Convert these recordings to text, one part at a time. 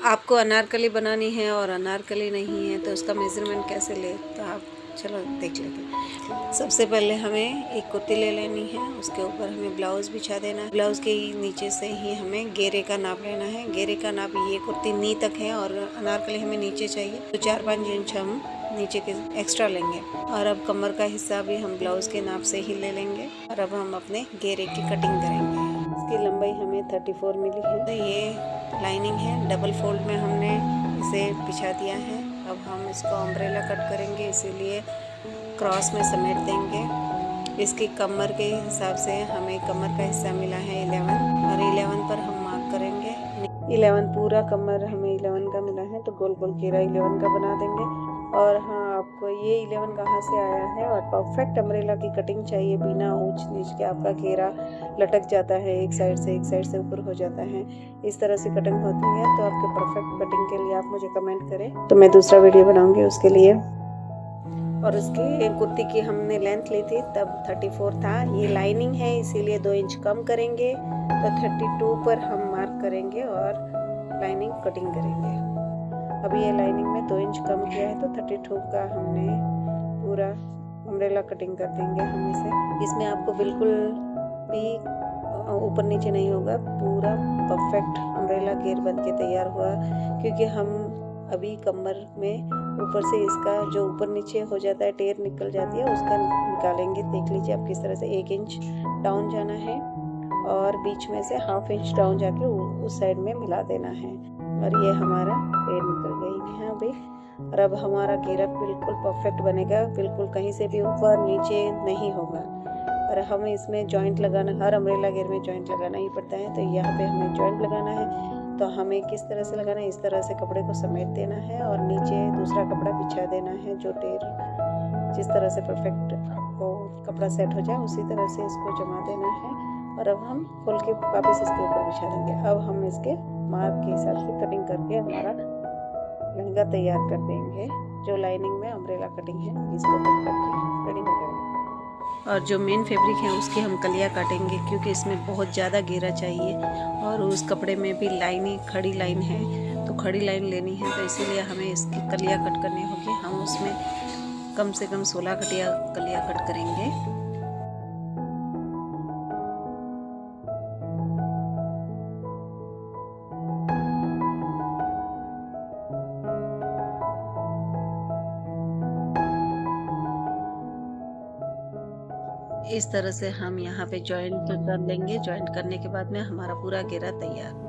आपको अनारकली बनानी है और अनारकली नहीं है तो उसका मेज़रमेंट कैसे ले, तो आप चलो देख लेते हैं। सबसे पहले हमें एक कुर्ती ले लेनी है, उसके ऊपर हमें ब्लाउज़ बिछा देना है। ब्लाउज़ के नीचे से ही हमें घेरे का नाप लेना है। घेरे का नाप ये कुर्ती नी तक है और अनारकली हमें नीचे चाहिए, तो 4-5 इंच हम नीचे के एक्स्ट्रा लेंगे। और अब कमर का हिस्सा भी हम ब्लाउज़ के नाप से ही ले लेंगे। और अब हम अपने घेरे की कटिंग करेंगे। इसकी लंबाई हमें 34 मिली है। तो ये लाइनिंग है, डबल फोल्ड में हमने इसे बिछा दिया है। अब हम इसको अम्ब्रेला कट करेंगे, इसीलिए क्रॉस में समेट देंगे। इसकी कमर के हिसाब से हमें कमर का हिस्सा मिला है 11 और 11 पर हम मार्क करेंगे। 11 पूरा कमर हमें 11 का मिला है, तो गोल गोल घेरा 11 का बना देंगे। और हाँ, आपको ये 11 कहाँ से आया है और परफेक्ट अम्ब्रेला की कटिंग चाहिए, बिना ऊंच नीच के आपका घेरा लटक जाता है, एक साइड से ऊपर हो जाता है। इस तरह से कटिंग होती है। तो आपके परफेक्ट कटिंग के लिए आप मुझे कमेंट करें, तो मैं दूसरा वीडियो बनाऊंगी उसके लिए। और उसकी कुर्ती की हमने लेंथ ली थी तब 34 था। ये लाइनिंग है इसीलिए 2 इंच कम करेंगे, तो 32 पर हम मार्क करेंगे और लाइनिंग कटिंग करेंगे। अभी ये लाइनिंग में 2 इंच कम किया है, तो 32 का हमने पूरा अम्ब्रेला कटिंग कर देंगे हम इसे। इसमें आपको बिल्कुल भी ऊपर नीचे नहीं होगा, पूरा परफेक्ट अम्ब्रेला घेर बन के तैयार हुआ। क्योंकि हम अभी कमर में ऊपर से इसका जो ऊपर नीचे हो जाता है, टेर निकल जाती है, उसका निकालेंगे। देख लीजिए आप किस तरह से 1 इंच डाउन जाना है और बीच में से ½ इंच डाउन जाके उस साइड में मिला देना है। और ये हमारा टेर निकल गई है अभी। और अब हमारा घेरा बिल्कुल परफेक्ट बनेगा, बिल्कुल कहीं से भी ऊपर नीचे नहीं होगा। और हमें इसमें जॉइंट लगाना, हर अम्ब्रेला घेर में जॉइंट लगाना ही पड़ता है, तो यहाँ पे हमें जॉइंट लगाना है। तो हमें किस तरह से लगाना है, इस तरह से कपड़े को समेट देना है और नीचे दूसरा कपड़ा बिछा देना है। जो टेर जिस तरह से परफेक्ट आपको कपड़ा सेट हो जाए उसी तरह से इसको जमा देना है। और अब हम खोल के वापस इसके ऊपर बिछा देंगे। अब हम इसके मार्क के हिसाब से कटिंग करके हमारा लहंगा तैयार कर देंगे। जो लाइनिंग में अम्ब्रेला कटिंग है इसको कट करके रेडी हो जाएगा। और जो मेन फैब्रिक है उसकी हम कलियाँ काटेंगे, क्योंकि इसमें बहुत ज़्यादा घेरा चाहिए और उस कपड़े में भी लाइनिंग खड़ी लाइन है, तो खड़ी लाइन लेनी है, तो इसीलिए हमें इसकी कलियाँ कट करनी होगी। हम उसमें कम से कम 16 कलियाँ कट करेंगे। इस तरह से हम यहाँ पे जॉइंट कर लेंगे। जॉइंट करने के बाद में हमारा पूरा घेरा तैयार।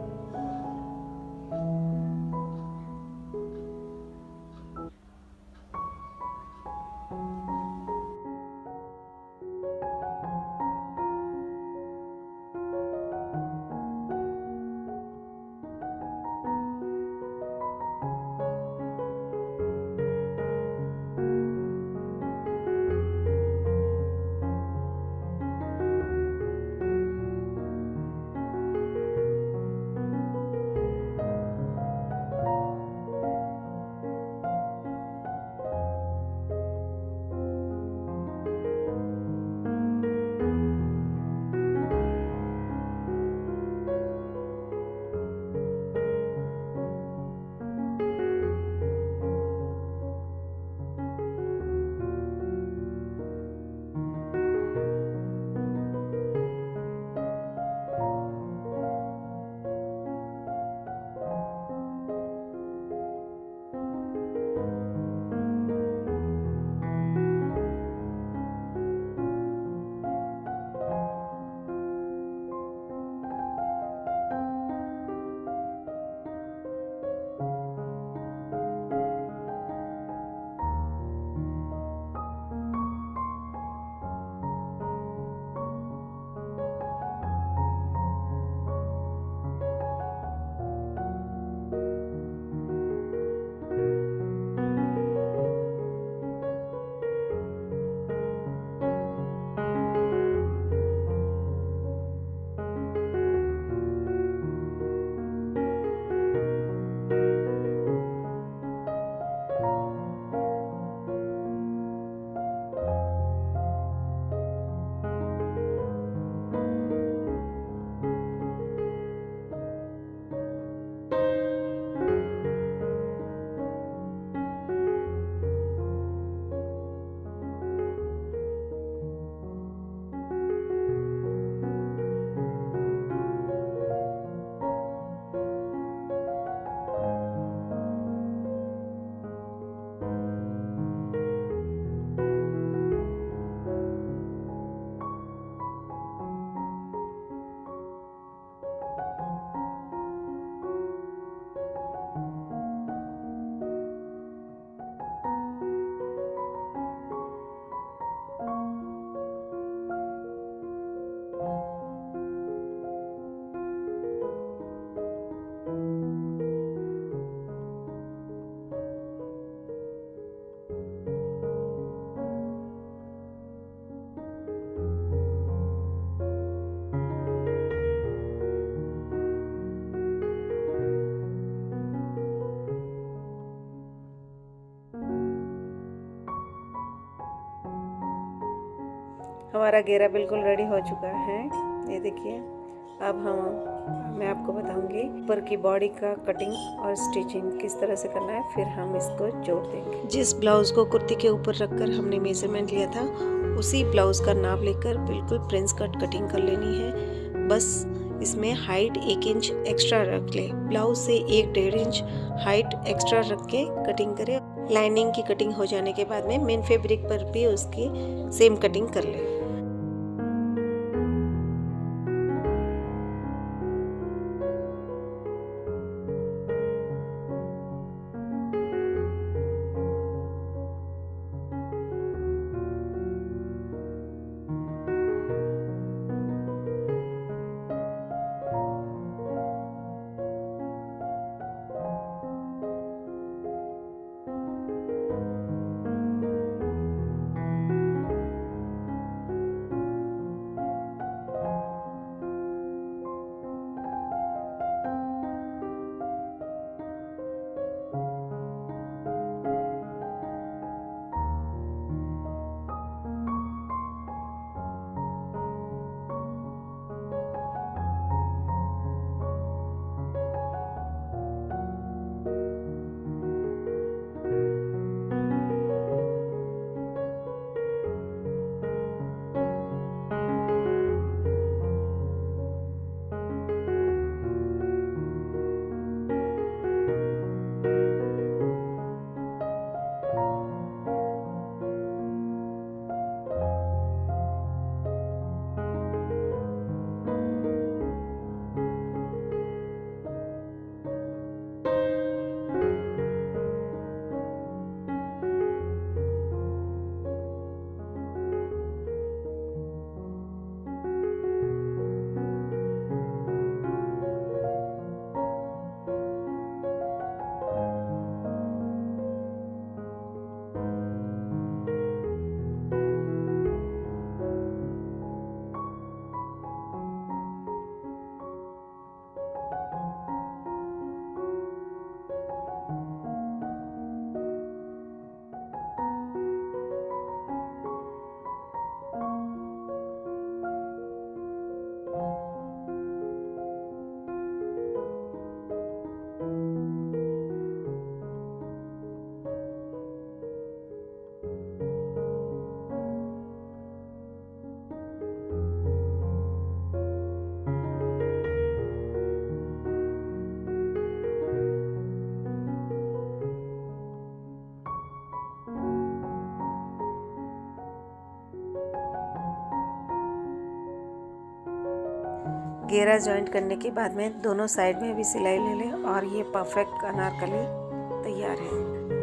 हमारा घेरा बिल्कुल रेडी हो चुका है, ये देखिए। अब मैं आपको बताऊंगी ऊपर की बॉडी का कटिंग और स्टिचिंग किस तरह से करना है, फिर हम इसको जोड़ देंगे। जिस ब्लाउज को कुर्ती के ऊपर रखकर हमने मेजरमेंट लिया था, उसी ब्लाउज का नाप लेकर बिल्कुल प्रिंस कट कटिंग कर लेनी है। बस इसमें हाइट 1 इंच एक्स्ट्रा रख ले, ब्लाउज से 1-1.5 इंच हाइट एक्स्ट्रा रख के कटिंग करें। लाइनिंग की कटिंग हो जाने के बाद में मेन फैब्रिक पर भी उसकी सेम कटिंग कर ले। घेरा जॉइंट करने के बाद में दोनों साइड में भी सिलाई ले लें और ये परफेक्ट अनारकली तैयार है।